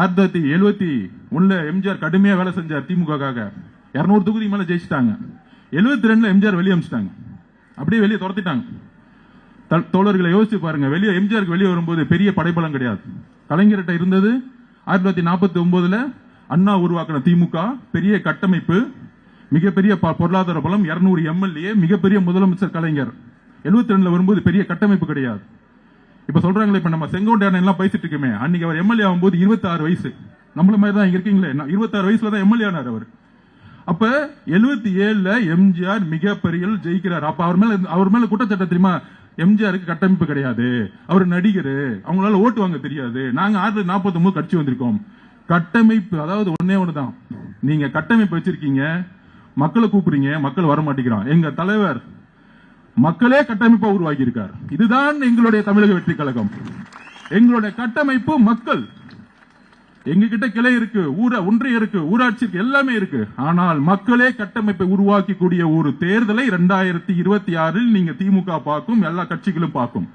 1971 எம்ஜிஆர் கடுமையா வேலை செஞ்சார் திமுகக்காக. 200 தொகுதி மேல ஜெயிச்சிட்டாங்க. 72 எம்ஜிஆர் வெளியே அமிச்சிட்டாங்க, அப்படியே வெளியே துரத்திட்டாங்க. தோழர்களை யோசிச்சு பாருங்க, வெளியே எம்ஜிஆருக்கு வெளியே வரும்போது பெரிய படைபலம் கிடையாது. கலைஞர்கிட்ட இருந்தது 1949 அண்ணா உருவாக்கின திமுக, பெரிய கட்டமைப்பு, மிகப்பெரிய பொருளாதார பலம், 200 எம்எல்ஏ, மிகப்பெரிய முதலமைச்சர் கலைஞர். 72 வரும்போது பெரிய கட்டமைப்பு கிடையாது. இப்ப சொல்றாங்களே, இப்ப நம்ம செங்கோட்டையன் எல்லாம் பேசிட்டு இருக்கோமே, அன்னைக்கு அவர் எம்எல்ஏ ஆகும்போது 26 வயசு. நம்மள மாதிரி தான் இங்க இருக்கீங்களே, 26 வயசுல தான் எம்எல்ஏ ஆனார் அவர். அப்ப 77 எம்ஜிஆர் மிகப்பெரிய ஜெயிக்கிறார். அப்ப அவர் மேல குற்றச்சாட்டு தெரியுமா? எம்ஜிஆருக்கு கட்டமைப்பு கிடையாது, அவர் நடிகர், அவங்களால ஓட்டு வாங்க தெரியாது, நாங்க 1949 கட்சி வந்திருக்கோம். கட்டமைப்பு அதாவது ஒன்னே ஒண்ணுதான். நீங்க கட்டமைப்பு வச்சிருக்கீங்க, மக்களை கூப்பிடுறீங்க, மக்கள் வர மாட்டேங்கிறான். எங்க தலைவர் மக்களே கட்டமைப்பா உருவாக்கி இருக்கார். இதுதான் எங்களுடைய தமிழக வெற்றி கழகம். எங்களுடைய கட்டமைப்பு மக்கள். எங்க கிட்ட கிளை இருக்கு, ஒன்றியம் இருக்கு, ஊராட்சி இருக்கு, எல்லாமே இருக்கு. ஆனால் மக்களே கட்டமைப்பை உருவாக்கி கூடிய ஒரு தேர்தலை 2026 நீங்க திமுக பார்க்கும், எல்லா கட்சிகளும் பார்க்கும்.